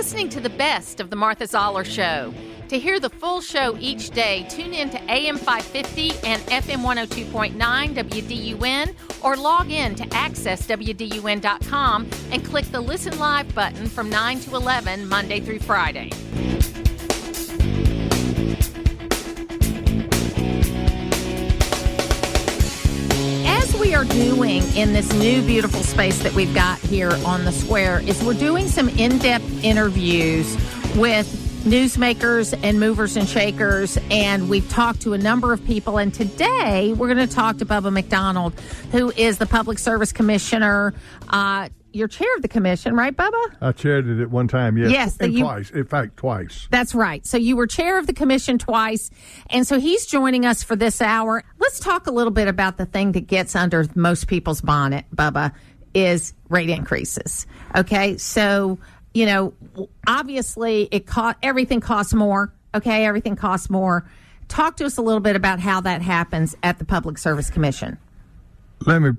listening to the best of the Martha Zoller Show. To hear the full show each day, tune in to AM 550 and FM 102.9 WDUN or log in to accesswdun.com and click the Listen Live button from 9 to 11 Monday through Friday. As we are doing in this new beautiful space that we've got here on the square is we're doing some in-depth interviews with newsmakers and movers and shakers, and we've talked to a number of people, and today we're going to talk to Bubba McDonald, who is the Public Service Commissioner. You're chair of the commission, right, Bubba? I chaired it at one time, yes. Yes. And twice. In fact, twice. That's right. So you were chair of the commission twice, and so he's joining us for this hour. Let's talk a little bit about the thing that gets under most people's bonnet, Bubba, is rate increases. Okay, so obviously everything costs more. Okay, everything costs more. Talk to us a little bit about how that happens at the Public Service Commission. Let me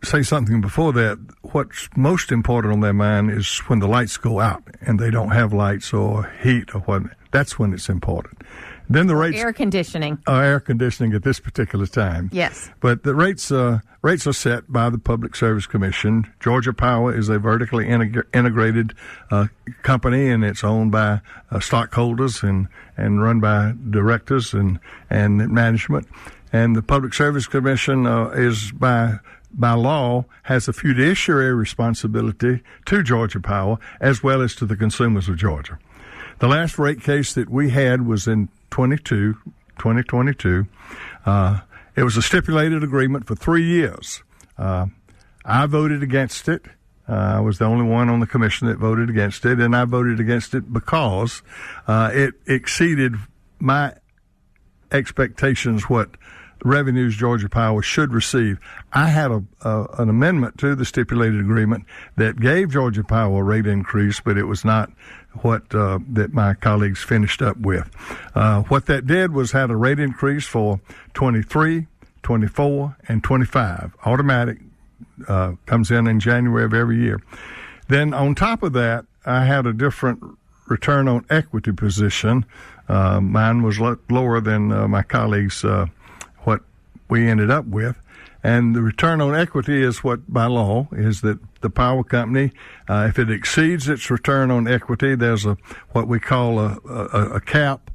say something before that. What's most important on their mind is when the lights go out and they don't have lights or heat or what. That's when it's important. Then the rates... Air conditioning. Air conditioning at this particular time. Yes. But the rates are set by the Public Service Commission. Georgia Power is a vertically integrated company, and it's owned by stockholders and run by directors and management. And the Public Service Commission is by law has a fiduciary responsibility to Georgia Power as well as to the consumers of Georgia. The last rate case that we had was in 2022. It was a stipulated agreement for 3 years. I voted against it. I was the only one on the commission that voted against it, and I voted against it because it exceeded my expectations what revenues Georgia Power should receive. I had an amendment to the stipulated agreement that gave Georgia Power a rate increase, but it was not what that my colleagues finished up with. What that did was had a rate increase for 23, 24, and 25. Automatic, comes in January of every year. Then on top of that, I had a different return on equity position. Mine was lower than my colleagues' what we ended up with. And the return on equity is what, by law, is that the power company, if it exceeds its return on equity, there's what we call a cap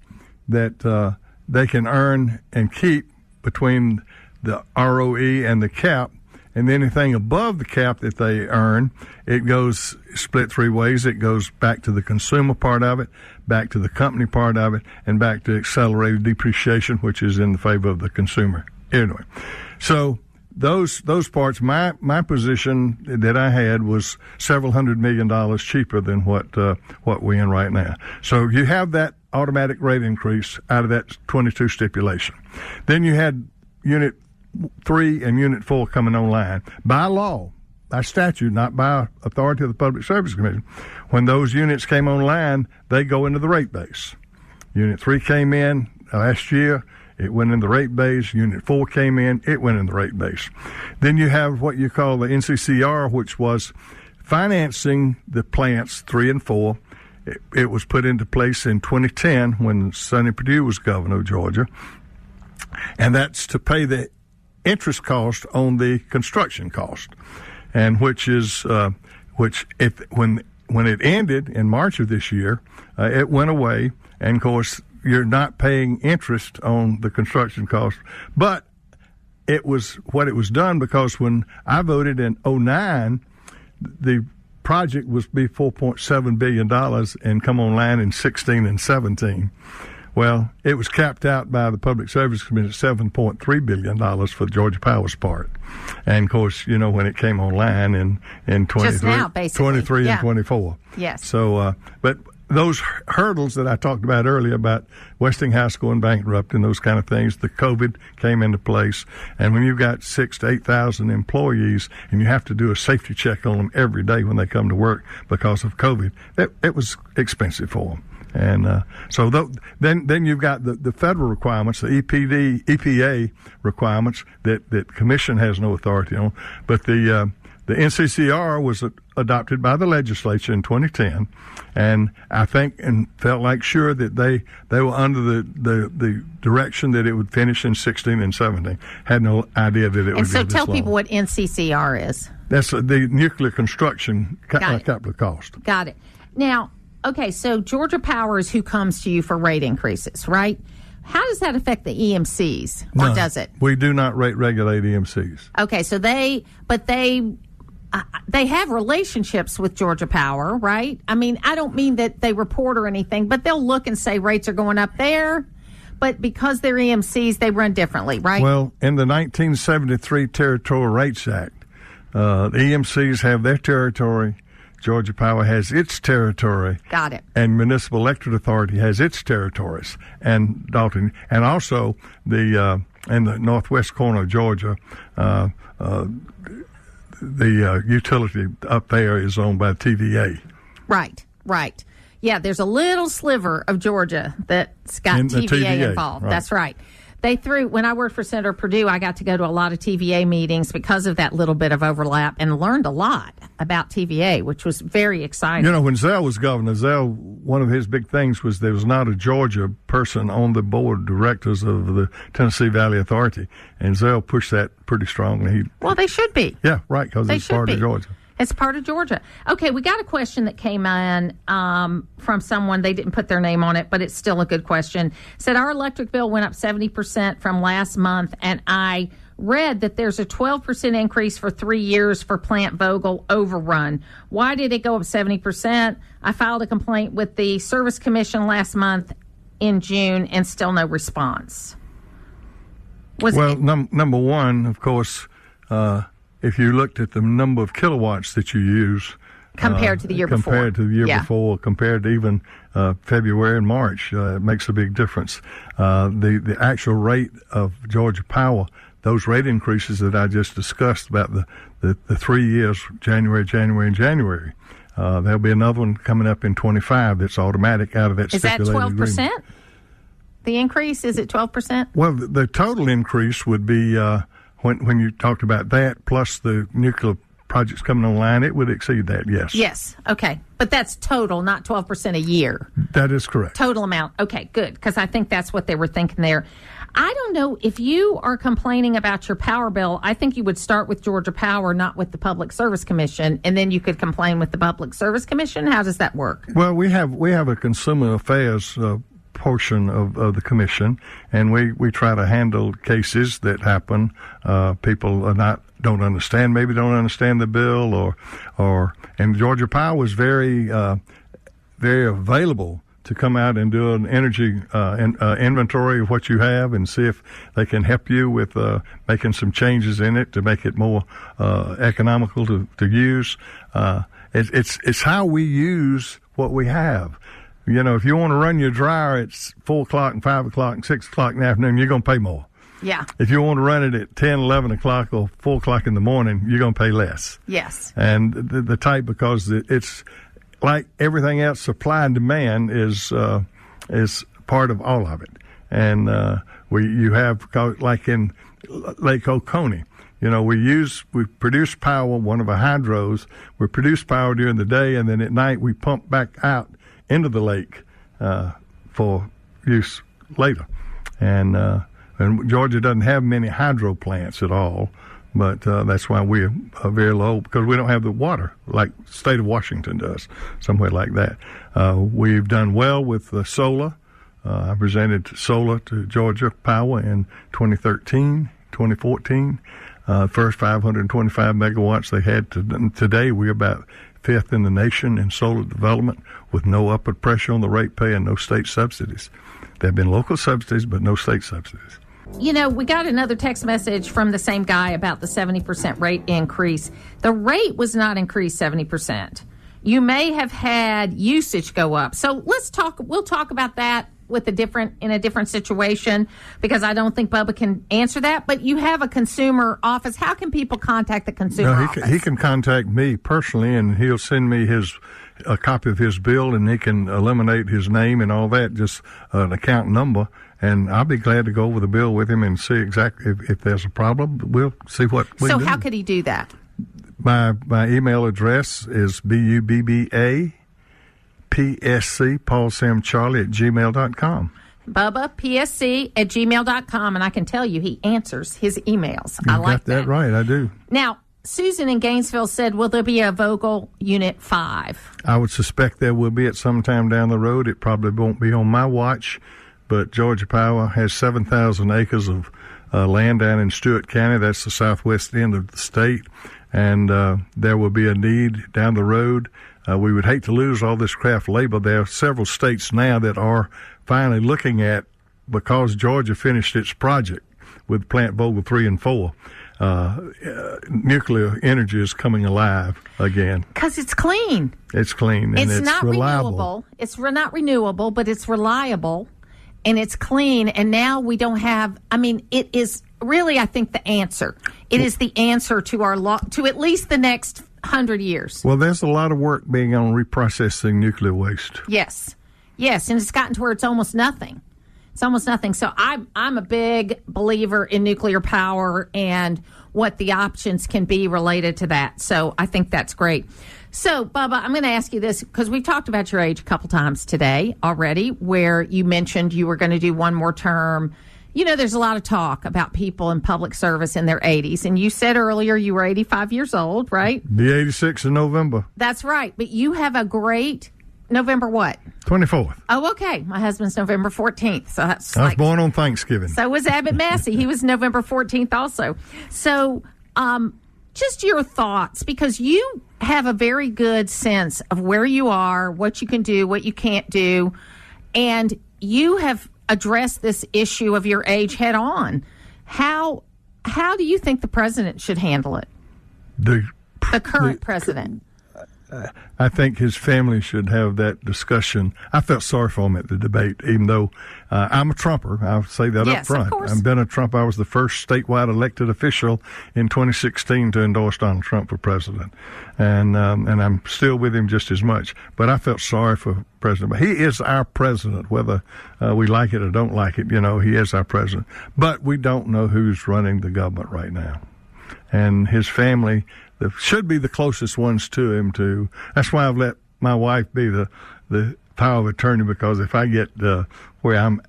that they can earn and keep between the ROE and the cap. And anything above the cap that they earn, it goes split three ways. It goes back to the consumer part of it, back to the company part of it, and back to accelerated depreciation, which is in the favor of the consumer. Anyway, so those parts, my position that I had was several $100 million cheaper than what we're in right now. So you have that automatic rate increase out of that 22 stipulation. Then you had Unit 3 and Unit 4 coming online. By law, by statute, not by authority of the Public Service Commission, when those units came online, they go into the rate base. Unit 3 came in last year. It went in the rate base. Unit 4 came in. It went in the rate base. Then you have what you call the NCCR, which was financing the plants 3 and 4. It was put into place in 2010 when Sonny Perdue was governor of Georgia. And that's to pay the interest cost on the construction cost. And when it ended in March of this year, it went away. And of course, you're not paying interest on the construction cost. But it was done because when I voted in 2009, the project was be $4.7 billion and come online in 16 and 17. Well, it was capped out by the Public Service Commission at $7.3 billion for Georgia Power's part. And, of course, when it came online in 23, just now, basically. 23 and 24. Yes. So, but those hurdles that I talked about earlier about Westinghouse going bankrupt and those kind of things, the COVID came into place. And when you've got 6,000 to 8,000 employees and you have to do a safety check on them every day when they come to work because of COVID, it was expensive for them. And so then you've got the federal requirements, the EPA requirements that Commission has no authority on. But the the NCCR was adopted by the legislature in 2010, and I think and felt like sure that they were under the direction that it would finish in 16 and 17. Had no idea that it would be this long. And so tell people what NCCR is. That's the nuclear construction capital cost. Got it. Now, okay, so Georgia Power is who comes to you for rate increases, right? How does that affect the EMCs, or does it? We do not rate regulate EMCs. Okay, so they have relationships with Georgia Power, right? I mean, I don't mean that they report or anything, but they'll look and say rates are going up there. But because they're EMCs, they run differently, right? Well, in the 1973 Territorial Rates Act, the EMCs have their territory. Georgia Power has its territory. Got it. And Municipal Electric Authority has its territories. And Dalton, and also in the northwest corner of Georgia, the utility up there is owned by TVA. Right. Yeah, there's a little sliver of Georgia that's got TVA involved. Right. That's right. When I worked for Senator Perdue, I got to go to a lot of TVA meetings because of that little bit of overlap and learned a lot about TVA, which was very exciting. You know, when Zell was governor, one of his big things was there was not a Georgia person on the board of directors of the Tennessee Valley Authority, and Zell pushed that pretty strongly. Well, they should be. Yeah, right, because it's part of Georgia. It's part of Georgia. Okay, we got a question that came in from someone. They didn't put their name on it, but it's still a good question. Said, our electric bill went up 70% from last month, and I read that there's a 12% increase for 3 years for Plant Vogtle overrun. Why did it go up 70%? I filed a complaint with the Service Commission last month in June, and still no response. Number one, of course, if you looked at the number of kilowatts that you use compared to the year before, compared to even February and March, it makes a big difference. The actual rate of Georgia Power, those rate increases that I just discussed about the 3 years, January, and January. There'll be another one coming up in 25 that's automatic out of that stipulated agreement. Is that 12%? The increase, is it 12%? Well, the total increase would be... When you talked about that, plus the nuclear projects coming online, it would exceed that, yes. Yes, okay. But that's total, not 12% a year. That is correct. Total amount. Okay, good, because I think that's what they were thinking there. I don't know, if you are complaining about your power bill, I think you would start with Georgia Power, not with the Public Service Commission, and then you could complain with the Public Service Commission. How does that work? Well, we have a consumer affairs portion of the commission, and we try to handle cases that happen. People don't understand the bill, and Georgia Power was very very available to come out and do an energy inventory of what you have and see if they can help you with making some changes in it to make it more economical to use. It's how we use what we have. You know, if you want to run your dryer at 4 o'clock and 5 o'clock and 6 o'clock in the afternoon, you're going to pay more. Yeah. If you want to run it at 10, 11 o'clock or 4 o'clock in the morning, you're going to pay less. Yes. And the type, because it's like everything else, supply and demand is part of all of it. And you have, like in Lake Oconee, you know, we produce power, one of our hydros, we produce power during the day, and then at night we pump back out into the lake for use later. And Georgia doesn't have many hydro plants at all, but that's why we are very low, because we don't have the water like the state of Washington does, somewhere like that. We've done well with solar. I presented solar to Georgia Power in 2013, 2014. First 525 megawatts they had. Today we're about 5th in the nation in solar development with no upward pressure on the rate pay and no state subsidies. There have been local subsidies, but no state subsidies. You know, we got another text message from the same guy about the 70% rate increase. The rate was not increased 70%. You may have had usage go up. So we'll talk about that in a different situation, because I don't think Bubba can answer that. But you have a consumer office. How can people contact the consumer office? He can contact me personally, and he'll send me a copy of his bill, and he can eliminate his name and all that, just an account number. And I'll be glad to go over the bill with him and see exactly if there's a problem. We'll see what we can do. So how could he do that? My email address is BUBBA PSC Paul Sam Charlie at gmail.com. Bubba, PSC at gmail.com, and I can tell you he answers his emails. You I like got that right, I do. Now, Susan in Gainesville said, will there be a Vogtle Unit 5? I would suspect there will be at some time down the road. It probably won't be on my watch, but Georgia Power has 7,000 acres of land down in Stewart County. That's the southwest end of the state, and there will be a need down the road. We would hate to lose all this craft labor. There are several states now that are finally looking at, because Georgia finished its project with Plant Vogtle 3 and 4, nuclear energy is coming alive again. Because it's clean. It's clean, and it's not reliable. Renewable. It's not renewable, but it's reliable, and it's clean, and now we don't have, it is really, I think, the answer. It is the answer to our to at least the next 100 years. Well, there's a lot of work being on reprocessing nuclear waste. Yes, and it's gotten to where it's almost nothing. It's almost nothing. So I'm a big believer in nuclear power and what the options can be related to that. So I think that's great. So, Bubba, I'm going to ask you this because we've talked about your age a couple times today already, where you mentioned you were going to do one more term. You know, there's a lot of talk about people in public service in their 80s. And you said earlier you were 85 years old, right? Be 86 in November. That's right. But you have a great November what? 24th. Oh, okay. My husband's November 14th. So that's I was born on Thanksgiving. So was Abbott Massey. He was November 14th also. So just your thoughts, because you have a very good sense of where you are, what you can do, what you can't do, and you have addressed this issue of your age head on. How do you think the president should handle it? The current president. I think his family should have that discussion. I felt sorry for him at the debate, even though I'm a Trumper. I'll say that up front. Of course. I've been a Trump. I was the first statewide elected official in 2016 to endorse Donald Trump for president. And I'm still with him just as much. But I felt sorry for President. But he is our president, whether we like it or don't like it. You know, he is our president. But we don't know who's running the government right now. And his family should be the closest ones to him, too. That's why I've let my wife be the power of attorney, because if I get where I'm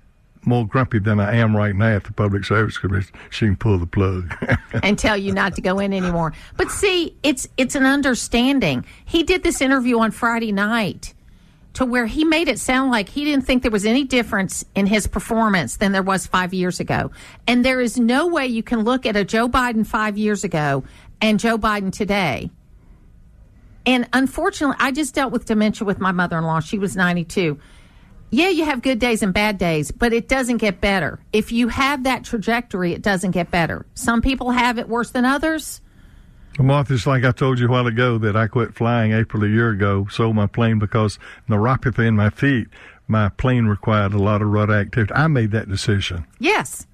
more grumpy than I am right now at the Public Service Commission, she can pull the plug. And tell you not to go in anymore. But see, it's an understanding. He did this interview on Friday night to where he made it sound like he didn't think there was any difference in his performance than there was 5 years ago. And there is no way you can look at a Joe Biden 5 years ago and Joe Biden today. And unfortunately, I just dealt with dementia with my mother-in-law. She was 92. Yeah, you have good days and bad days, but it doesn't get better. If you have that trajectory, it doesn't get better. Some people have it worse than others. Well, Martha, it's like I told you a while ago that I quit flying April a year ago, sold my plane because neuropathy in my feet, my plane required a lot of rudder activity. I made that decision. Yes,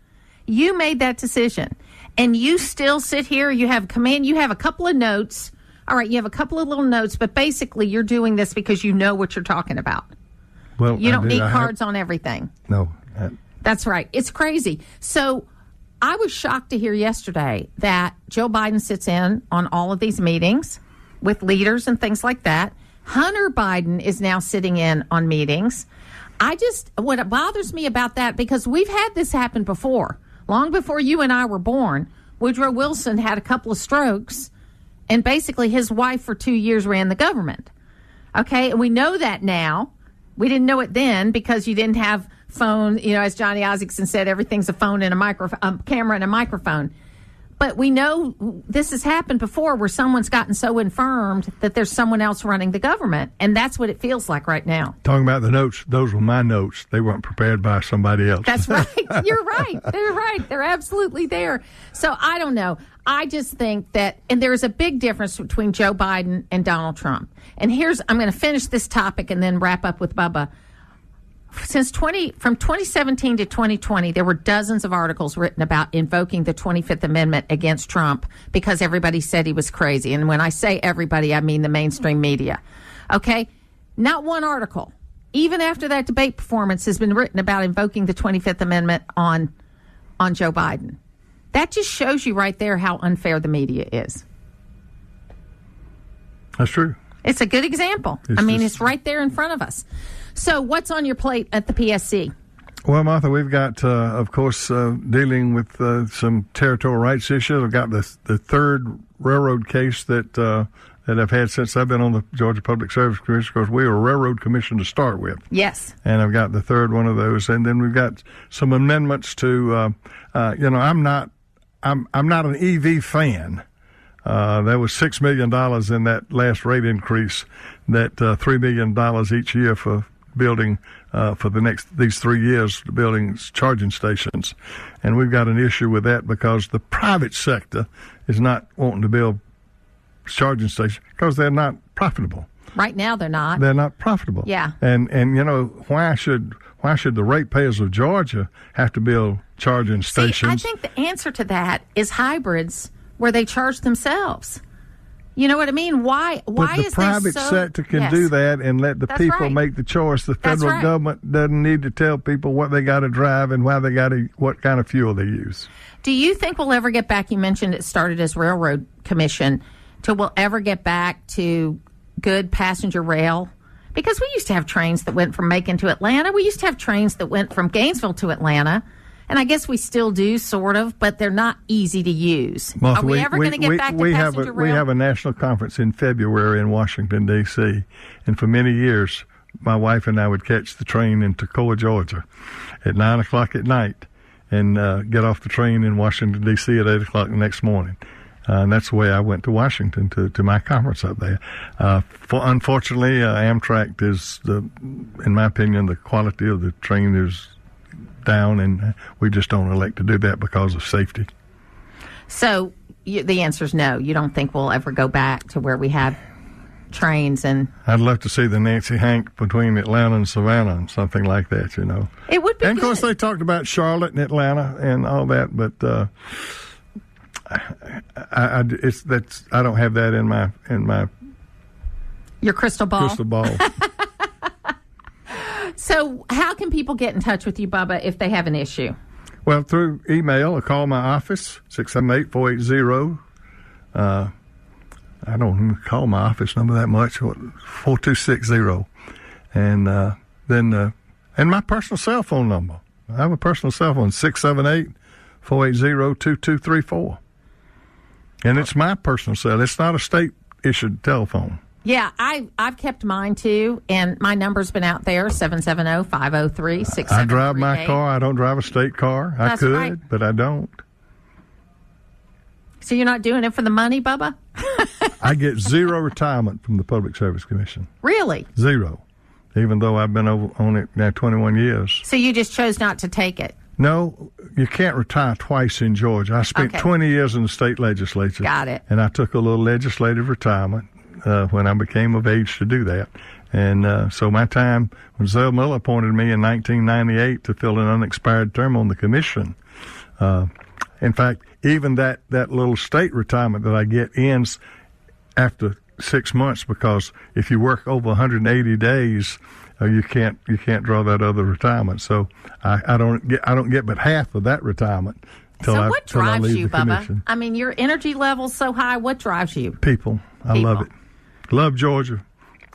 you made that decision. And you still sit here, you have command, you have a couple of notes. All right, you have a couple of little notes, but basically you're doing this because you know what you're talking about. Well, you don't need cards on everything. No. That's right. It's crazy. So I was shocked to hear yesterday that Joe Biden sits in on all of these meetings with leaders and things like that. Hunter Biden is now sitting in on meetings. What bothers me about that, because we've had this happen before. Long before you and I were born, Woodrow Wilson had a couple of strokes, and basically his wife for 2 years ran the government. Okay, and we know that now. We didn't know it then because you didn't have phone. You know, as Johnny Isaacson said, everything's a phone and a camera and a microphone. But we know this has happened before, where someone's gotten so infirmed that there's someone else running the government. And that's what it feels like right now. Talking about the notes, those were my notes. They weren't prepared by somebody else. That's right. You're right. They're right. They're absolutely there. So I don't know. I just think that, and there is a big difference between Joe Biden and Donald Trump. And I'm going to finish this topic and then wrap up with Bubba. From 2017 to 2020, there were dozens of articles written about invoking the 25th Amendment against Trump because everybody said he was crazy. And when I say everybody, I mean the mainstream media. Okay? Not one article, even after that debate performance, has been written about invoking the 25th Amendment on Joe Biden. That just shows you right there how unfair the media is. That's true. It's a good example. It's right there in front of us. So what's on your plate at the PSC? Well, Martha, we've got, of course, dealing with some territorial rights issues. I've got the third railroad case that I've had since I've been on the Georgia Public Service Commission, because we were a railroad commission to start with. Yes. And I've got the third one of those. And then we've got some amendments to, I'm not an EV fan. There was $6 million in that last rate increase, that $3 million each year for building for these 3 years, building charging stations. And we've got an issue with that because the private sector is not wanting to build charging stations because they're not profitable. Right now they're not. They're not profitable. Yeah. And why should the ratepayers of Georgia have to build charging stations? I think the answer to that is hybrids where they charge themselves. You know what I mean? Why but is the private sector can do that and let the people make the choice. The federal government doesn't need to tell people what they got to drive and what kind of fuel they use. Do you think we'll ever get back? You mentioned it started as Railroad Commission. We'll ever get back to good passenger rail? Because we used to have trains that went from Macon to Atlanta. We used to have trains that went from Gainesville to Atlanta. And I guess we still do, sort of, but they're not easy to use. Martha, are we ever going to get back to passenger rail? We have a national conference in February in Washington, D.C. And for many years, my wife and I would catch the train in Toccoa, Georgia at 9 o'clock at night and get off the train in Washington, D.C. at 8 o'clock the next morning. And that's the way I went to Washington to my conference up there. Unfortunately, Amtrak is, in my opinion, the quality of the train is down, and we just don't elect to do that because of safety. So the answer is no. You don't think we'll ever go back to where we had trains? And I'd love to see the Nancy Hank between Atlanta and Savannah and something like that, It would be And, of good. course, they talked about Charlotte and Atlanta and all that, but I don't have that in my your crystal ball. So how can people get in touch with you, Bubba, if they have an issue? Well, through email or call my office, 678-480. I don't even call my office number that much, 4260. And and my personal cell phone number. I have a personal cell phone, 678-480-2234. And it's my personal cell. It's not a state-issued telephone. Yeah, I've kept mine, too, and my number's been out there, 770-503-6738. I drive my car. I don't drive a state car. I could, right. but I don't. So you're not doing it for the money, Bubba? I get zero retirement from the Public Service Commission. Really? Zero, even though I've been on it now 21 years. So you just chose not to take it? No, you can't retire twice in Georgia. I spent 20 years in the state legislature. Got it. And I took a little legislative retirement when I became of age to do that. And so my time, when Zell Miller appointed me in 1998 to fill an unexpired term on the commission, in fact, even that little state retirement that I get ends after 6 months, because if you work over 180 days, you can't draw that other retirement. So I don't get but half of that retirement. So what drives you, Bubba? Commission. I mean, your energy level's so high. What drives you? People. I love it. Love Georgia.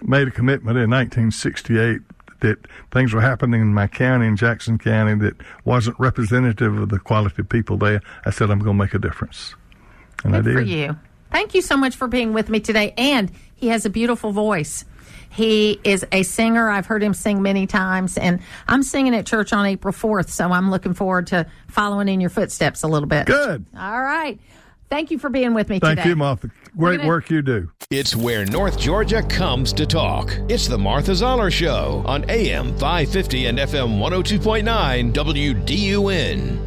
Made a commitment in 1968 that things were happening in my county, in Jackson County, that wasn't representative of the quality of people there. I said, I'm going to make a difference. And I did. Good for you. Thank you so much for being with me today. And he has a beautiful voice. He is a singer. I've heard him sing many times. And I'm singing at church on April 4th, so I'm looking forward to following in your footsteps a little bit. Good. All right. Thank you for being with me today. Thank you, Martha. Great work you do. It's where North Georgia comes to talk. It's the Martha Zoller Show on AM 550 and FM 102.9 WDUN.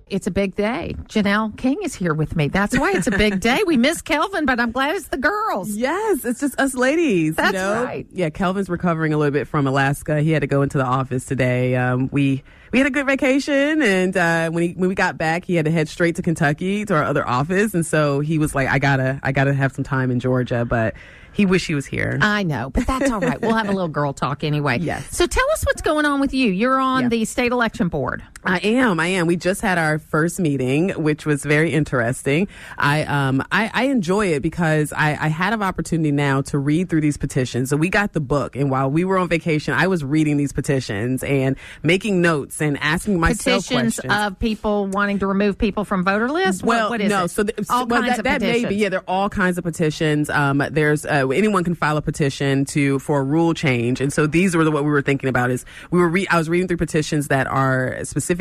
It's a big day. Janelle King is here with me. That's why it's a big day. We miss Kelvin, but I'm glad it's the girls. Yes, it's just us ladies. That's right. Yeah, Kelvin's recovering a little bit from Alaska. He had to go into the office today. We we had a good vacation. And when we got back, he had to head straight to Kentucky to our other office. And so he was like, I gotta have some time in Georgia. But he wished he was here. I know, but that's all right. We'll have a little girl talk anyway. Yes. So tell us what's going on with you. You're on the state election board. I am. We just had our first meeting, which was very interesting. I enjoy it because I had an opportunity now to read through these petitions. So we got the book, and while we were on vacation, I was reading these petitions and making notes and asking myself petitions questions. Of people wanting to remove people from voter lists. What is no. it? So all kinds of that petitions. may be. Yeah, there are all kinds of petitions. There's anyone can file a petition for a rule change, and so these were what we were thinking about. I was reading through petitions that are specifically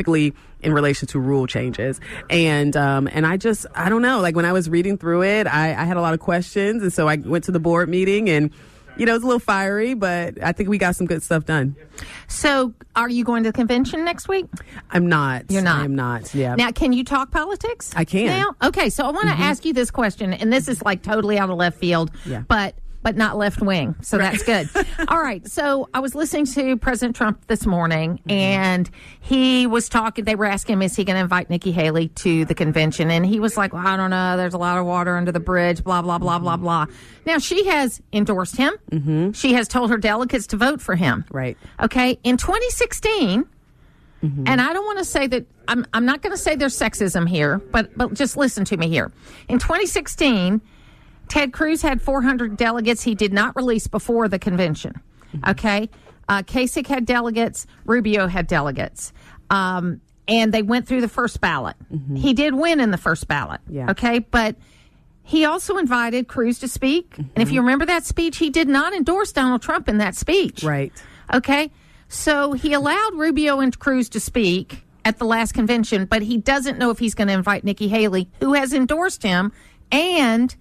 in relation to rule changes, and I don't know. Like when I was reading through it, I had a lot of questions, and so I went to the board meeting, and it was a little fiery, but I think we got some good stuff done. So, are you going to the convention next week? I'm not. You're not. I'm not. Yeah. Now, can you talk politics? I can. Now, okay. So, I want to ask you this question, and this is like totally out of left field, but not left wing. So that's good. All right. So I was listening to President Trump this morning, and he was talking. They were asking him, is he going to invite Nikki Haley to the convention? And he was like, well, I don't know. There's a lot of water under the bridge, blah, blah, blah, blah, blah. Now, she has endorsed him. Mm-hmm. She has told her delegates to vote for him. Right. Okay. In 2016, and I don't want to say that, I'm not going to say there's sexism here, but just listen to me here. In 2016, Ted Cruz had 400 delegates he did not release before the convention. Okay. Kasich had delegates. Rubio had delegates. And they went through the first ballot. He did win in the first ballot. Yeah. Okay. But he also invited Cruz to speak. And if you remember that speech, he did not endorse Donald Trump in that speech. Right. Okay. So he allowed Rubio and Cruz to speak at the last convention, but he doesn't know if he's going to invite Nikki Haley, who has endorsed him and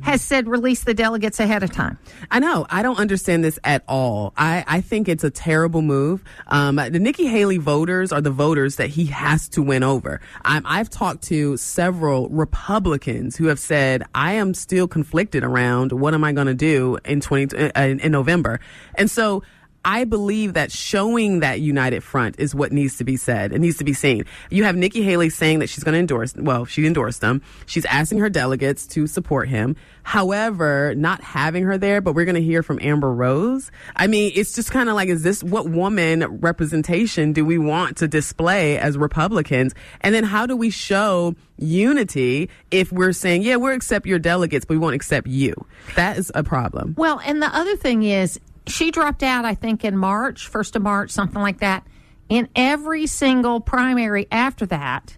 has said release the delegates ahead of time. I know. I don't understand this at all. I think it's a terrible move. The Nikki Haley voters are the voters that he has to win over. I've talked to several Republicans who have said, I am still conflicted around what am I going to do in November. And so I believe that showing that united front is what needs to be said. It needs to be seen. You have Nikki Haley saying that she's going to she endorsed them. She's asking her delegates to support him. However, not having her there, but we're going to hear from Amber Rose. I mean, it's just kind of like, is this what woman representation do we want to display as Republicans? And then how do we show unity if we're saying, yeah, we'll accept your delegates, but we won't accept you? That is a problem. Well, and the other thing is, she dropped out, I think, in March, 1st of March, something like that. In every single primary after that,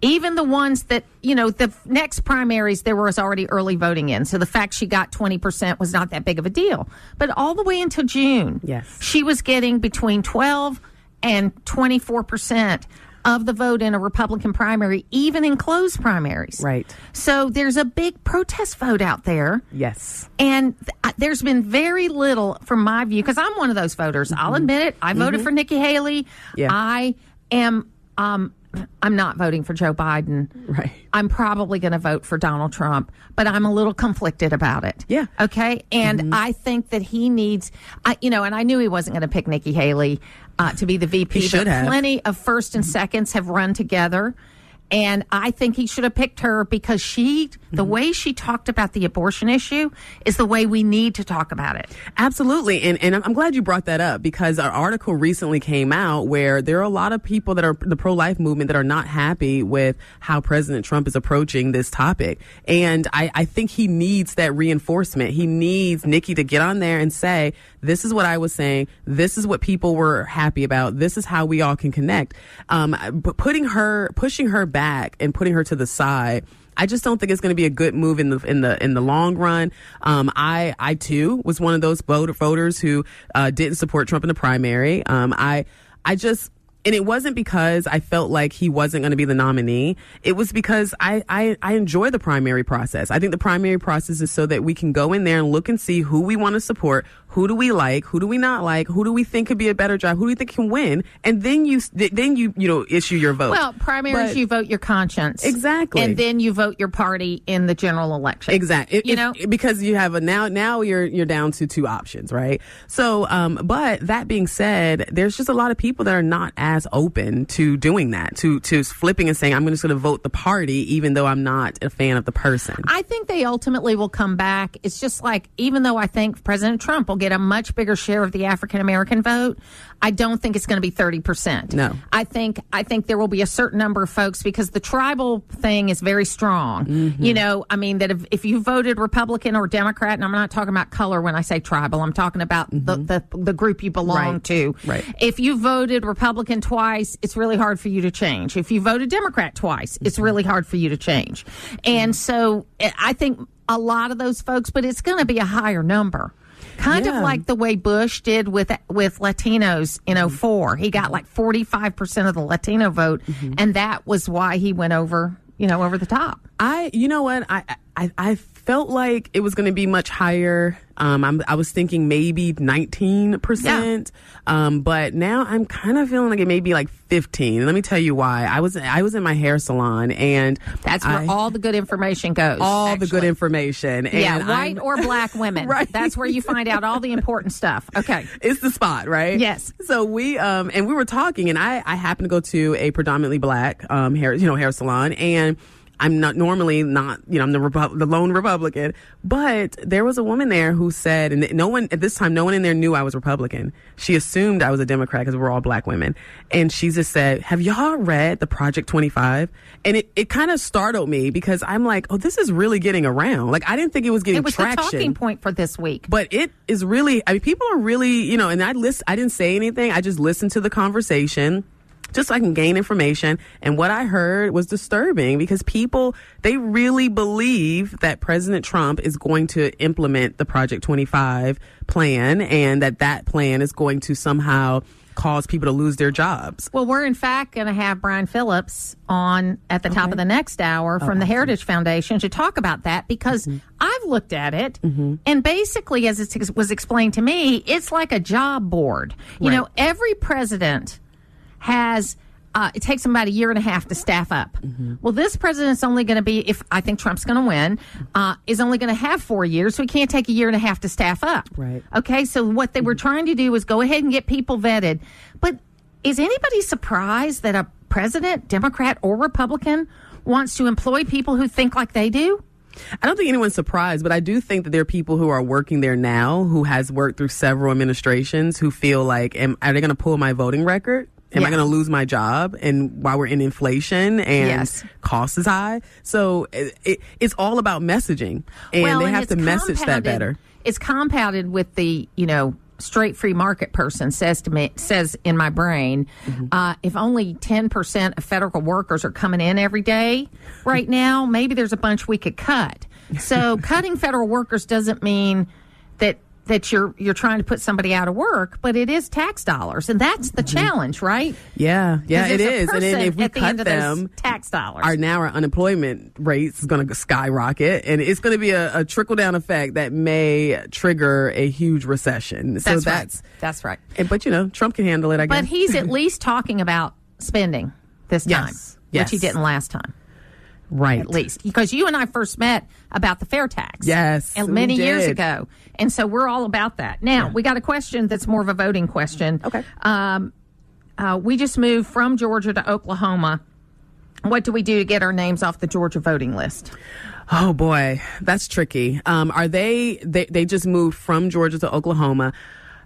even the ones that, the next primaries, there was already early voting in. So the fact she got 20% was not that big of a deal. But all the way until June, she was getting between 12 and 24% of the vote in a Republican primary, even in closed primaries. Right. So there's a big protest vote out there. Yes. And there's been very little, from my view, because I'm one of those voters. I'll admit it. I voted for Nikki Haley. Yeah. I am... I'm not voting for Joe Biden. Right. I'm probably going to vote for Donald Trump, but I'm a little conflicted about it. Yeah. Okay. And I think that he needs, and I knew he wasn't going to pick Nikki Haley to be the VP. He should have. Plenty of first and seconds have run together. And I think he should have picked her because the way she talked about the abortion issue is the way we need to talk about it. Absolutely. And I'm glad you brought that up because our article recently came out where there are a lot of people that are the pro-life movement that are not happy with how President Trump is approaching this topic. And I think he needs that reinforcement. He needs Nikki to get on there and say, this is what I was saying. This is what people were happy about. This is how we all can connect. But pushing her back and putting her to the side, I just don't think it's going to be a good move in the long run. I too was one of those voters who didn't support Trump in the primary. And it wasn't because I felt like he wasn't going to be the nominee. It was because I enjoy the primary process. I think the primary process is so that we can go in there and look and see who we want to support, who do we like, who do we not like, who do we think could be a better job, who do we think can win, and then you issue your vote. Well, primaries, you vote your conscience. Exactly. And then you vote your party in the general election. Exactly. Because you have now you're down to two options, right? So, but that being said, there's just a lot of people that are not as open to doing that, to flipping and saying, I'm just going to vote the party, even though I'm not a fan of the person. I think they ultimately will come back. It's just like, even though I think President Trump will get a much bigger share of the African American vote, I don't think it's going to be 30%. No. I think there will be a certain number of folks, because the tribal thing is very strong. Mm-hmm. That if you voted Republican or Democrat, and I'm not talking about color when I say tribal, I'm talking about the group you belong to. Right. If you voted Republican twice, it's really hard for you to change. If you voted Democrat twice, it's really hard for you to change. And so I think a lot of those folks, but it's going to be a higher number. Kind of like the way Bush did with Latinos in 2004. He got like 45% of the Latino vote, and that was why he went over the top. I felt like it was going to be much higher. I was thinking maybe 19%. But now I'm kind of feeling like it may be like 15. And let me tell you why. I was in my hair salon, and that's where all the good information goes. The good information. And white or black women. Right. That's where you find out all the important stuff. Okay. It's the spot, right? Yes. So we were talking, and I happen to go to a predominantly black hair salon, and I'm not normally I'm the lone Republican, but there was a woman there who said, and no one in there knew I was Republican. She assumed I was a Democrat because we're all black women. And she just said, have y'all read the Project 25? And it kind of startled me, because I'm like, oh, this is really getting around. Like, I didn't think it was getting traction. It was the talking point for this week. But it is really, people are really, and I didn't say anything. I just listened to the conversation, just so I can gain information. And what I heard was disturbing, because people, they really believe that President Trump is going to implement the Project 25 plan, and that plan is going to somehow cause people to lose their jobs. Well, we're in fact going to have Brian Phillips on at the top of the next hour from the Heritage Foundation to talk about that, because I've looked at it, and basically, as it was explained to me, it's like a job board. Every president has it takes them about a year and a half to staff up. Well, this president's only going to be, if I think Trump's going to win, is only going to have 4 years, so he can't take a year and a half to staff up. Right. Okay, so what they were trying to do was go ahead and get people vetted. But is anybody surprised that a president, Democrat or Republican, wants to employ people who think like they do? I don't think anyone's surprised, but I do think that there are people who are working there now who has worked through several administrations who feel like, are they going to pull my voting record? Am I going to lose my job? And while we're in inflation and cost is high. So it's all about messaging. And they have to message that better. It's compounded with the, straight free market person says in my brain, if only 10% of federal workers are coming in every day right now, maybe there's a bunch we could cut. So cutting federal workers doesn't mean that you're trying to put somebody out of work, but it is tax dollars, and that's the challenge, right? Yeah, it is. And then if we cut them, tax dollars, our unemployment rates is going to skyrocket, and it's going to be a trickle down effect that may trigger a huge recession. That's right. But Trump can handle it, I guess. But he's at least talking about spending this time, which he didn't last time. Right. At least. Because you and I first met about the fair tax. Yes. Many years ago. And so we're all about that. Now, we got a question that's more of a voting question. Okay. We just moved from Georgia to Oklahoma. What do we do to get our names off the Georgia voting list? Oh, boy. That's tricky. Are they just moved from Georgia to Oklahoma?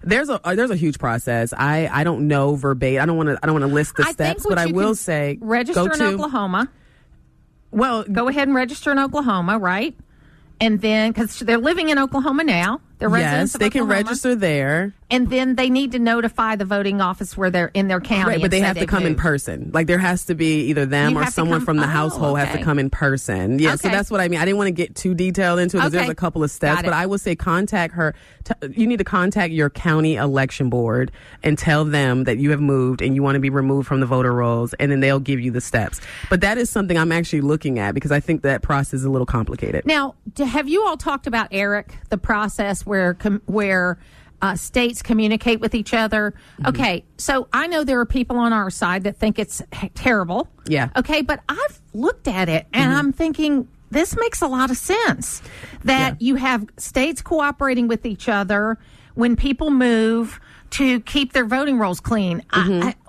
There's a huge process. I don't know verbatim. I don't want to list the steps, but I will say register in Oklahoma. Well, go ahead and register in Oklahoma, right? And then, because they're living in Oklahoma now, they're residents of Oklahoma. Can register there. And then they need to notify the voting office where they're in their county. Right, but they have to come in person. Like, there has to be either them or someone from the household has to come in person. Yeah, so that's what I mean. I didn't want to get too detailed into it because there's a couple of steps. But I would say contact her. You need to contact your county election board and tell them that you have moved and you want to be removed from the voter rolls, and then they'll give you the steps. But that is something I'm actually looking at because I think that process is a little complicated. Now, have you all talked about, Eric, the process where states communicate with each other. Okay, so I know there are people on our side that think it's terrible. Yeah. Okay, but I've looked at it and I'm thinking this makes a lot of sense that you have states cooperating with each other when people move to keep their voting rolls clean.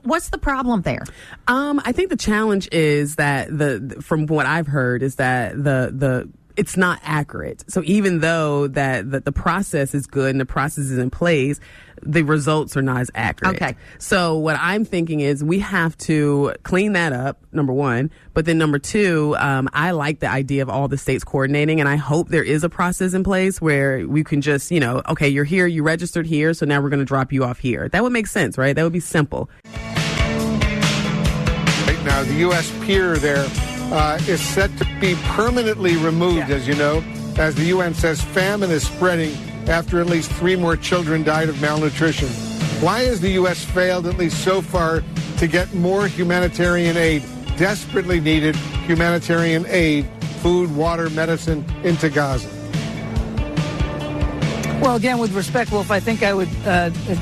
What's the problem there? I think the challenge is that from what I've heard is that it's not accurate. So even though that the process is good and the process is in place, the results are not as accurate. Okay. So what I'm thinking is we have to clean that up, number one. But then number two, I like the idea of all the states coordinating, and I hope there is a process in place where we can just, okay, you're here, you registered here, so now we're going to drop you off here. That would make sense, right? That would be simple. Right now, the U.S. pier there is set to be permanently removed, as you know, as the UN says famine is spreading after at least 3 more children died of malnutrition. Why has the U.S. failed, at least so far, to get more humanitarian aid, desperately needed humanitarian aid, food, water, medicine, into Gaza? Well, again, with respect, Wolf, I think I would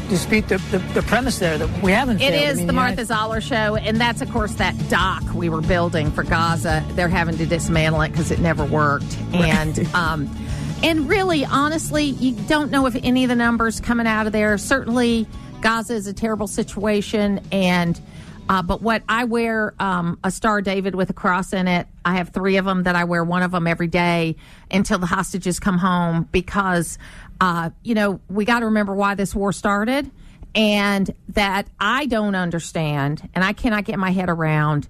dispute the premise there that we haven't failed. It is the Martha Zoller Show, and that's, of course, that dock we were building for Gaza. They're having to dismantle it because it never worked. And really, honestly, you don't know if any of the numbers coming out of there. Certainly, Gaza is a terrible situation, and but what I wear a Star of David with a cross in it. I have 3 of them that I wear, one of them every day until the hostages come home, because we got to remember why this war started, and that I don't understand, and I cannot get my head around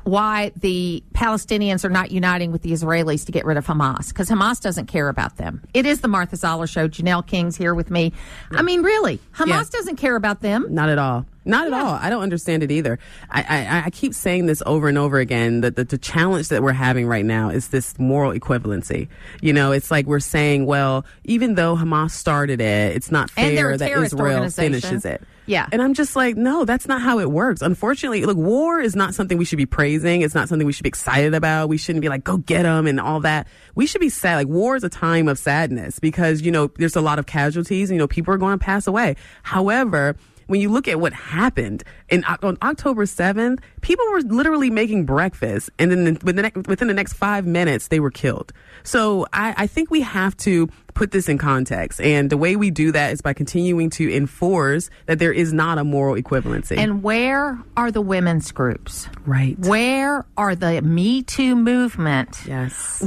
why the Palestinians are not uniting with the Israelis to get rid of Hamas, because Hamas doesn't care about them. It is the Martha Zoller Show. Janelle King's here with me. I mean, really, Hamas doesn't care about them. Not at all. Not at all. I don't understand it either. I keep saying this over and over again, that the challenge that we're having right now is this moral equivalency. It's like we're saying, well, even though Hamas started it, it's not fair that Israel finishes it. Yeah. And I'm just like, no, that's not how it works. Unfortunately, look, war is not something we should be praising. It's not something we should be excited about. We shouldn't be like, go get them and all that. We should be sad. Like, war is a time of sadness because, there's a lot of casualties and, people are going to pass away. However, when you look at what happened on October 7th, people were literally making breakfast, and then within the next 5 minutes, they were killed. So I think we have to put this in context, and the way we do that is by continuing to enforce that there is not a moral equivalency. And where are the women's groups? Right. Where are the Me Too movement? Yes.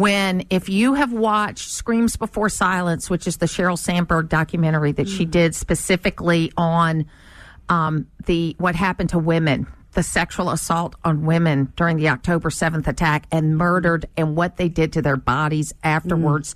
If you have watched Screams Before Silence, which is the Sheryl Sandberg documentary that she did specifically on what happened to women, the sexual assault on women during the October 7th attack, and murdered, and what they did to their bodies afterwards.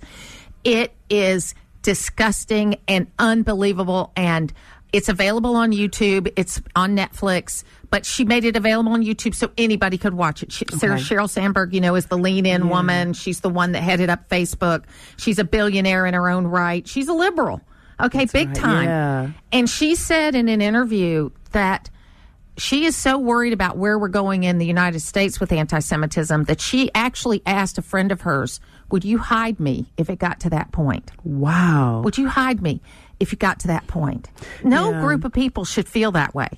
It is disgusting and unbelievable, and it's available on YouTube. It's on Netflix, but she made it available on YouTube so anybody could watch it. Sheryl Sandberg, is the lean-in woman. She's the one that headed up Facebook. She's a billionaire in her own right. She's a liberal. Okay, that's big time. Yeah. And she said in an interview that she is so worried about where we're going in the United States with anti-Semitism that she actually asked a friend of hers, would you hide me if it got to that point? Wow. Would you hide me if it got to that point? No group of people should feel that way.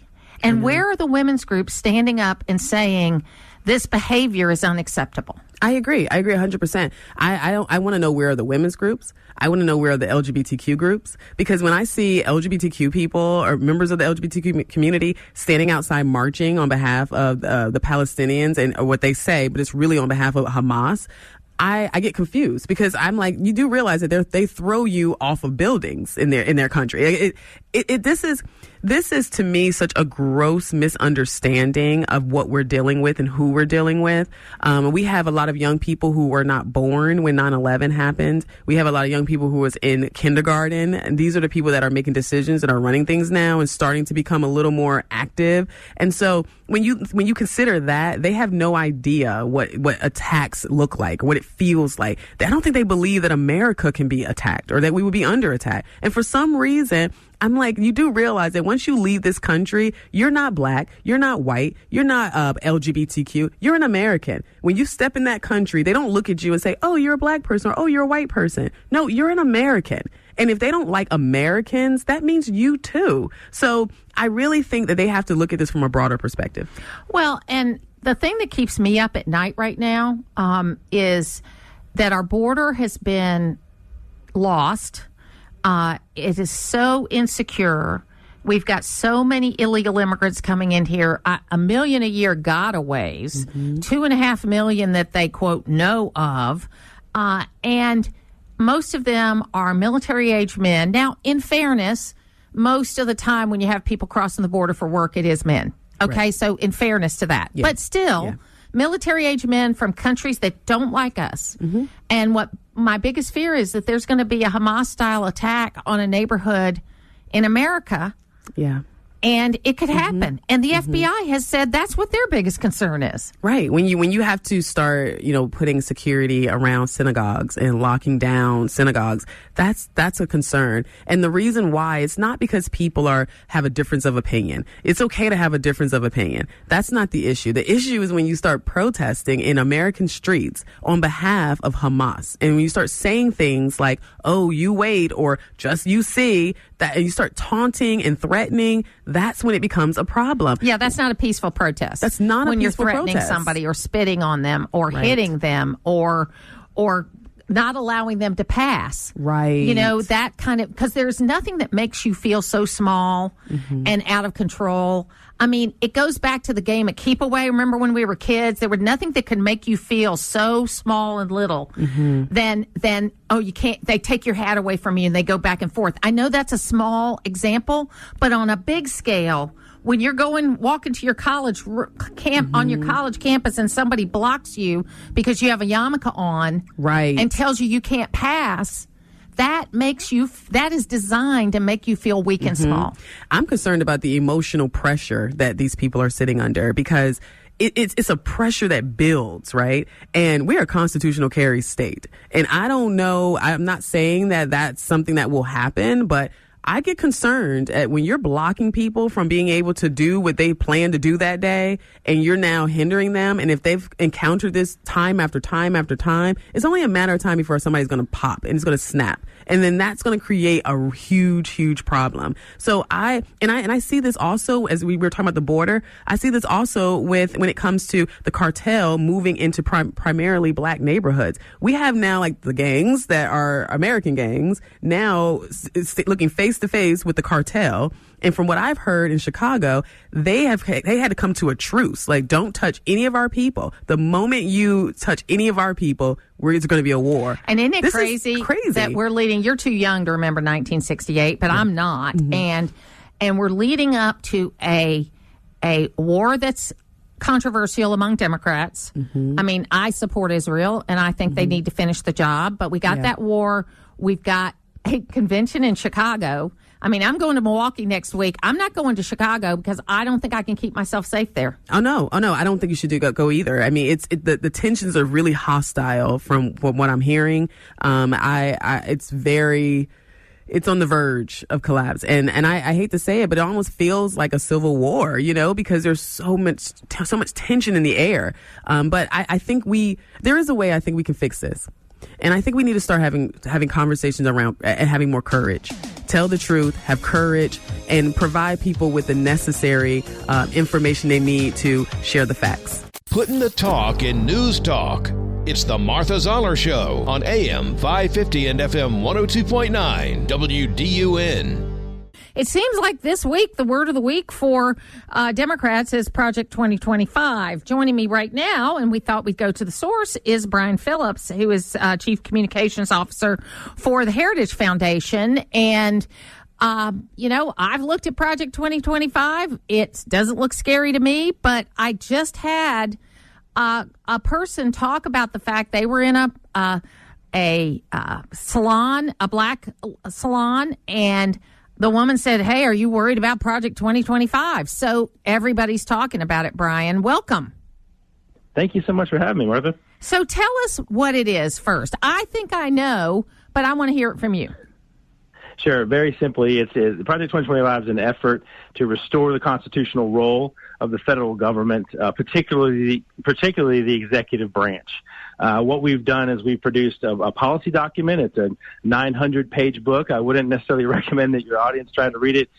And where are the women's groups standing up and saying this behavior is unacceptable? I agree 100%. I want to know where are the women's groups. I want to know where are the LGBTQ groups, because when I see LGBTQ people or members of the LGBTQ community standing outside marching on behalf of the Palestinians and what they say, but it's really on behalf of Hamas, I get confused, because I'm like, you do realize that they throw you off of buildings in their country. This is to me such a gross misunderstanding of what we're dealing with and who we're dealing with. We have a lot of young people who were not born when 9/11 happened. We have a lot of young people who was in kindergarten, and these are the people that are making decisions and are running things now and starting to become a little more active. And so when you consider that, they have no idea what attacks look like, what it it feels like. I don't think they believe that America can be attacked or that we would be under attack. And for some reason, I'm like, you do realize that once you leave this country, you're not black, you're not white, you're not LGBTQ, you're an American. When you step in that country, they don't look at you and say, oh, you're a black person or oh, you're a white person. No, you're an American. And if they don't like Americans, that means you too. So I really think that they have to look at this from a broader perspective. Well, and the thing that keeps me up at night right now is that our border has been lost. It is so insecure. We've got so many illegal immigrants coming in here, 1 million a year gotaways, 2.5 million that they, quote, know of. And most of them are military-age men. Now, in fairness, most of the time when you have people crossing the border for work, it is men. Okay, right. So in fairness to that. Yeah. But still, military-age men from countries that don't like us. And what my biggest fear is that there's going to be a Hamas-style attack on a neighborhood in America. Yeah. And it could happen. And the FBI has said that's what their biggest concern is. Right. When you have to start, putting security around synagogues and locking down synagogues, that's a concern. And the reason why, it's not because people have a difference of opinion. It's okay to have a difference of opinion. That's not the issue. The issue is when you start protesting in American streets on behalf of Hamas. And when you start saying things like, oh, you wait, or just you see, that, and you start taunting and threatening, that's when it becomes a problem. Yeah, that's not a peaceful protest. That's not when a peaceful you're threatening protest. somebody or spitting on them or hitting them or not allowing them to pass. Right. That kind of, because there's nothing that makes you feel so small and out of control. I mean, it goes back to the game of keep away. Remember when we were kids, there was nothing that could make you feel so small and little than you can't, they take your hat away from you and they go back and forth. I know that's a small example, but on a big scale, when you're walking to your college camp on your college campus and somebody blocks you because you have a yarmulke on, right, and tells you can't pass, that is designed to make you feel weak and small. I'm concerned about the emotional pressure that these people are sitting under because it's a pressure that builds, right? And we're a constitutional carry state. And I don't know, I'm not saying that that's something that will happen, but I get concerned at when you're blocking people from being able to do what they plan to do that day, and you're now hindering them. And if they've encountered this time after time after time, it's only a matter of time before somebody's going to pop and it's going to snap. And then that's going to create a huge, huge problem. So I see this also as we were talking about the border. I see this also when it comes to the cartel moving into primarily black neighborhoods. We have now like the gangs that are American gangs now looking face to face with the cartel. And from what I've heard in Chicago, they had to come to a truce. Like, don't touch any of our people. The moment you touch any of our people, it's going to be a war. And isn't it crazy that we're leading? You're too young to remember 1968, but I'm not. And we're leading up to a war that's controversial among Democrats. I mean, I support Israel, and I think they need to finish the job. But we got that war. We've got a convention in Chicago. I mean, I'm going to Milwaukee next week. I'm not going to Chicago because I don't think I can keep myself safe there. Oh no, I don't think you should go either. I mean, the tensions are really hostile from what I'm hearing. It's on the verge of collapse, and I hate to say it, but it almost feels like a civil war, because there's so much tension in the air. But I think there is a way I think we can fix this. And I think we need to start having conversations around and having more courage. Tell the truth, have courage, and provide people with the necessary information they need to share the facts. Putting the talk in news talk. It's the Martha Zoller Show on AM 550 and FM 102.9 WDUN. It seems like this week, the word of the week for Democrats is Project 2025. Joining me right now, and we thought we'd go to the source, is Brian Phillips, who is Chief Communications Officer for the Heritage Foundation. And, I've looked at Project 2025. It doesn't look scary to me, but I just had a person talk about the fact they were in a salon, a black salon, and the woman said, "Hey, are you worried about Project 2025?" So everybody's talking about it, Brian. Welcome. Thank you so much for having me, Martha. So tell us what it is first. I think I know, but I want to hear it from you. Sure. Very simply, Project 2025 is an effort to restore the constitutional role of the federal government, particularly the executive branch. What we've done is we've produced a policy document. It's a 900-page book. I wouldn't necessarily recommend that your audience try to read it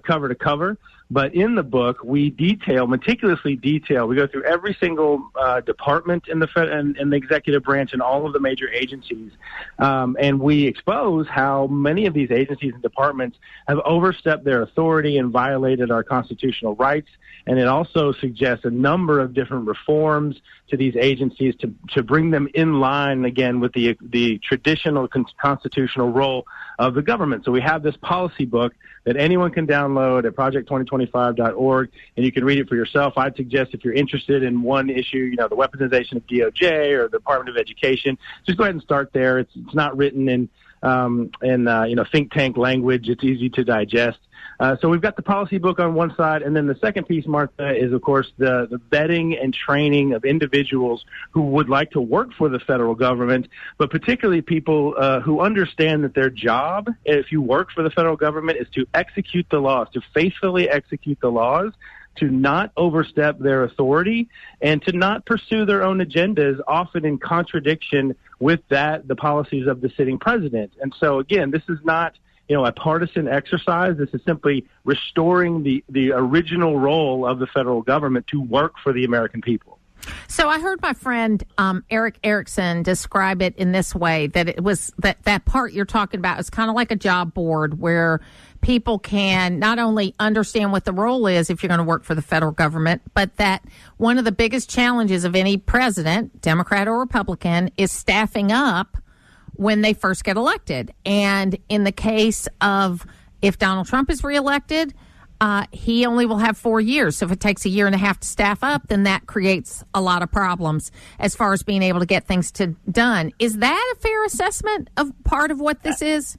cover to cover. But in the book, we meticulously detail. We go through every single department in the executive branch and all of the major agencies, and we expose how many of these agencies and departments have overstepped their authority and violated our constitutional rights. And it also suggests a number of different reforms to these agencies to bring them in line again with the traditional constitutional role of the government. So we have this policy book that anyone can download at project2025.org, and you can read it for yourself. I'd suggest if you're interested in one issue, the weaponization of DOJ or the Department of Education, just go ahead and start there. It's not written in think tank language. It's easy to digest. So we've got the policy book on one side, and then the second piece, Martha, is, of course, the vetting and training of individuals who would like to work for the federal government, but particularly people who understand that their job, if you work for the federal government, is to execute the laws, to faithfully execute the laws, to not overstep their authority, and to not pursue their own agendas, often in contradiction with the policies of the sitting president. And so, again, this is not a partisan exercise. This is simply restoring the original role of the federal government to work for the American people. So I heard my friend Eric Erickson describe it in this way, that it was that part you're talking about is kind of like a job board where people can not only understand what the role is if you're going to work for the federal government, but that one of the biggest challenges of any president, Democrat or Republican, is staffing up when they first get elected. And in the case of if Donald Trump is reelected, he only will have 4 years. So if it takes a year and a half to staff up, then that creates a lot of problems as far as being able to get things done. Is that a fair assessment of part of what this is?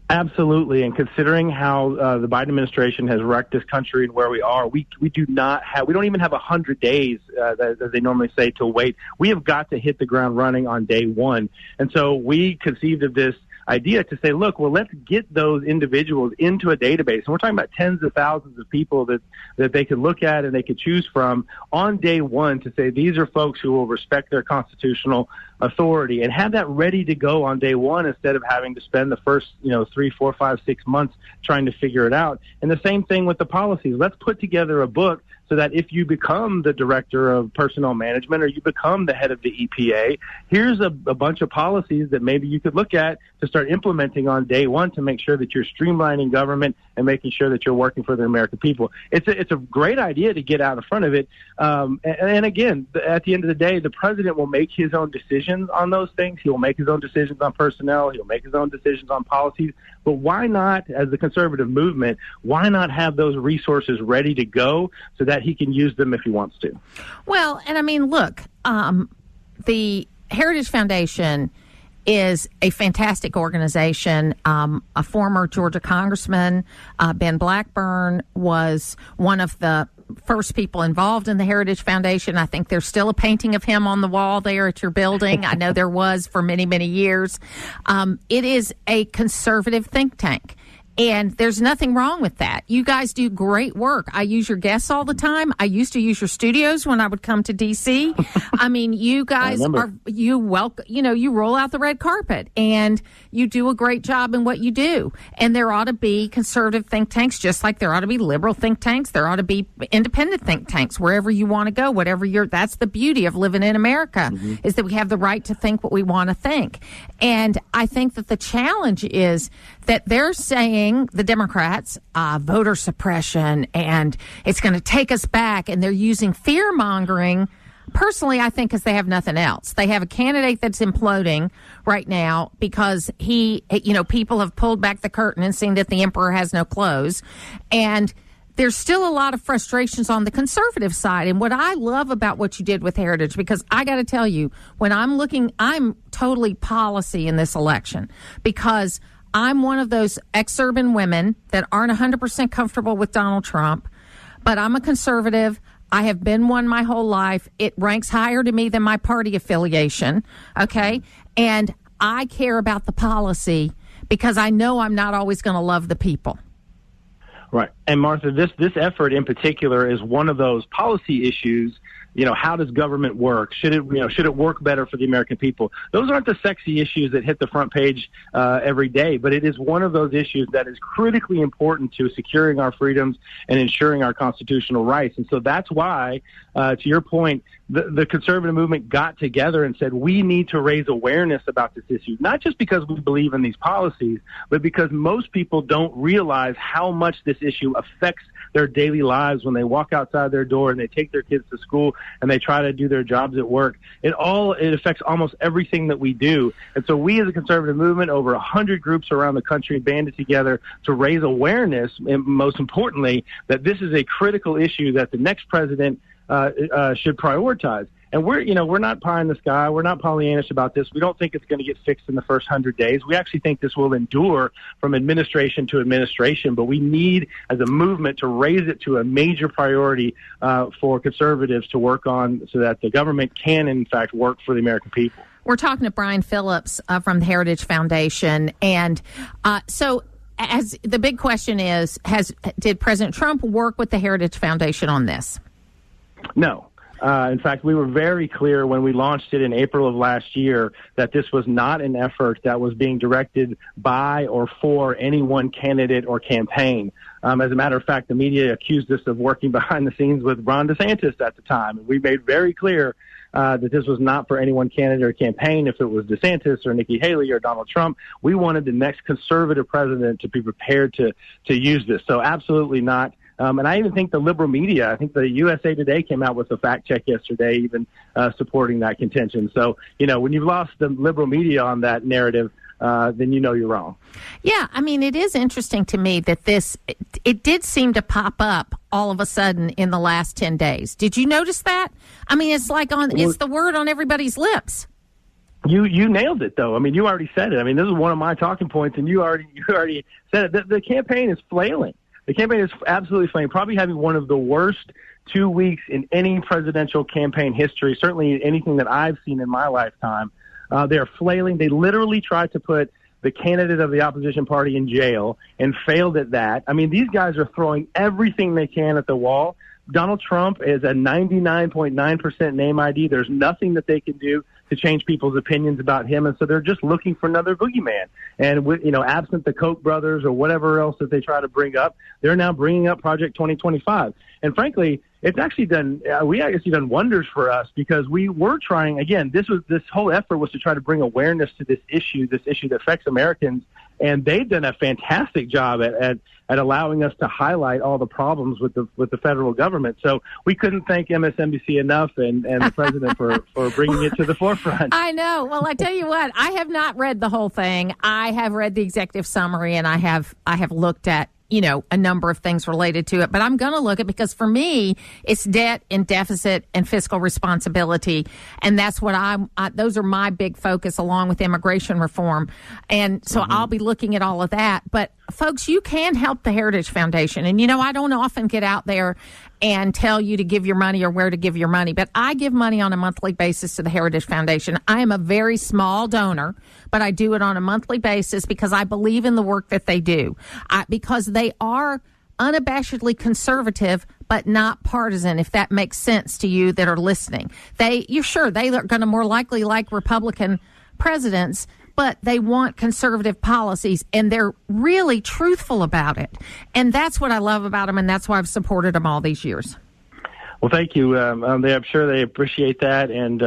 Absolutely. And considering how the Biden administration has wrecked this country and where we are, we don't even have 100 days, as they normally say, to wait. We have got to hit the ground running on day one. And so we conceived of this idea to say, look, well, let's get those individuals into a database. And we're talking about tens of thousands of people that they could look at and they could choose from on day one to say, these are folks who will respect their constitutional authority, and have that ready to go on day one instead of having to spend the first 3, 4, 5, 6 months trying to figure it out. And the same thing with the policies. Let's put together a book so that if you become the director of personnel management or you become the head of the EPA, here's a bunch of policies that maybe you could look at to start implementing on day one to make sure that you're streamlining government and making sure that you're working for the American people. It's a great idea to get out in front of it. And again, at the end of the day, the president will make his own decisions on those things. He will make his own decisions on personnel. He'll make his own decisions on policies. But why not, as the conservative movement, why not have those resources ready to go so that he can use them if he wants to? Well, and I mean, look, the Heritage Foundation is a fantastic organization. A former Georgia congressman, Ben Blackburn, was one of the first people involved in the Heritage Foundation. I think there's still a painting of him on the wall there at your building. I know there was for many, many years. It is a conservative think tank. And there's nothing wrong with that. You guys do great work. I use your guests all the time. I used to use your studios when I would come to D.C. I mean, you guys you roll out the red carpet and you do a great job in what you do. And there ought to be conservative think tanks, just like there ought to be liberal think tanks. There ought to be independent think tanks wherever you want to go, that's the beauty of living in America, is that we have the right to think what we want to think. And I think that the challenge is that they're saying, the Democrats, voter suppression, and it's going to take us back, and they're using fear-mongering, personally, I think, because they have nothing else. They have a candidate that's imploding right now because people have pulled back the curtain and seen that the emperor has no clothes, and there's still a lot of frustrations on the conservative side. And what I love about what you did with Heritage, because I got to tell you, when I'm totally policy in this election, because I'm one of those ex-urban women that aren't 100% comfortable with Donald Trump, but I'm a conservative. I have been one my whole life. It ranks higher to me than my party affiliation, okay? And I care about the policy because I know I'm not always going to love the people. Right. And Martha, this effort in particular is one of those policy issues. How does government work? Should it work better for the American people? Those aren't the sexy issues that hit the front page every day, but it is one of those issues that is critically important to securing our freedoms and ensuring our constitutional rights. And so that's why, to your point, the conservative movement got together and said, we need to raise awareness about this issue, not just because we believe in these policies, but because most people don't realize how much this issue affects their daily lives when they walk outside their door and they take their kids to school and they try to do their jobs at work. It affects almost everything that we do. And so we as a conservative movement, over 100 groups around the country, banded together to raise awareness, and most importantly, that this is a critical issue that the next president should prioritize. And we're not pie in the sky. We're not Pollyannish about this. We don't think it's going to get fixed in the first 100 days. We actually think this will endure from administration to administration. But we need, as a movement, to raise it to a major priority for conservatives to work on, so that the government can, in fact, work for the American people. We're talking to Brian Phillips from the Heritage Foundation, and so. As the big question is, did President Trump work with the Heritage Foundation on this? No. In fact, we were very clear when we launched it in April of last year that this was not an effort that was being directed by or for any one candidate or campaign. As a matter of fact, the media accused us of working behind the scenes with Ron DeSantis at the time. And we made very clear that this was not for any one candidate or campaign. If it was DeSantis or Nikki Haley or Donald Trump, we wanted the next conservative president to be prepared to use this. So absolutely not. And I even think the liberal media, I think the USA Today came out with a fact check yesterday, even supporting that contention. So, when you've lost the liberal media on that narrative, then you're wrong. Yeah, I mean, it is interesting to me that it did seem to pop up all of a sudden in the last 10 days. Did you notice that? I mean, it's like it's the word on everybody's lips. You nailed it, though. I mean, you already said it. I mean, this is one of my talking points, and you already said it. The campaign is flailing. The campaign is absolutely flailing, probably having one of the worst 2 weeks in any presidential campaign history, certainly anything that I've seen in my lifetime. They're flailing. They literally tried to put the candidate of the opposition party in jail and failed at that. I mean, these guys are throwing everything they can at the wall. Donald Trump is a 99.9% name ID. There's nothing that they can do to change people's opinions about him, and so they're just looking for another boogeyman. And absent the Koch brothers or whatever else that they try to bring up, they're now bringing up Project 2025. And frankly, it's actually done wonders for us, because we were trying. Again, this whole effort was to try to bring awareness to this issue that affects Americans. And they've done a fantastic job at allowing us to highlight all the problems with the federal government. So we couldn't thank MSNBC enough and the president for bringing it to the forefront. I know. Well, I tell you what, I have not read the whole thing. I have read the executive summary, and I have looked at a number of things related to it, but I'm going to look at, because for me, it's debt and deficit and fiscal responsibility. And that's what those are my big focus, along with immigration reform. And so I'll be looking at all of that. But folks, you can help the Heritage Foundation. And, I don't often get out there and tell you to give your money or where to give your money, but I give money on a monthly basis to the Heritage Foundation. I am a very small donor, but I do it on a monthly basis because I believe in the work that they do, because they are unabashedly conservative, but not partisan, if that makes sense to you that are listening. You're sure they are going to more likely like Republican presidents, but they want conservative policies, and they're really truthful about it. And that's what I love about them, and that's why I've supported them all these years. Well, thank you. I'm sure they appreciate that. And,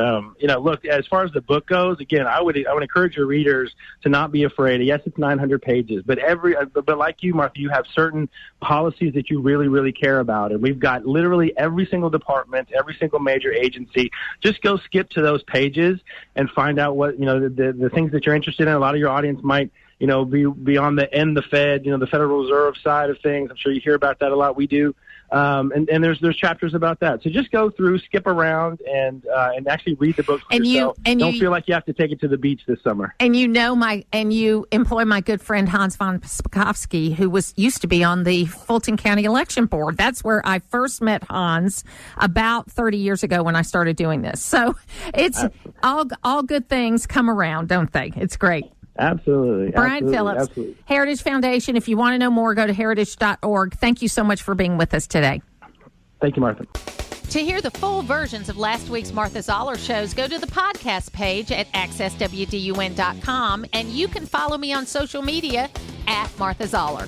look, as far as the book goes, again, I would encourage your readers to not be afraid. Yes, it's 900 pages, but like you, Martha, you have certain policies that you really, really care about. And we've got literally every single department, every single major agency. Just go skip to those pages and find out what, the things that you're interested in. A lot of your audience might, be on the Fed, the Federal Reserve side of things. I'm sure you hear about that a lot. We do. And there's chapters about that. So just go through, skip around, and actually read the book for yourself. Don't feel like you have to take it to the beach this summer. And you employ my good friend Hans von Spakovsky, who used to be on the Fulton County Election Board. That's where I first met Hans about 30 years ago when I started doing this. So it's all good things come around, don't they? It's great. Absolutely. Brian Phillips, absolutely. Heritage Foundation. If you want to know more, go to heritage.org. Thank you so much for being with us today. Thank you, Martha. To hear the full versions of last week's Martha Zoller shows, go to the podcast page at accesswdun.com, and you can follow me on social media at Martha Zoller.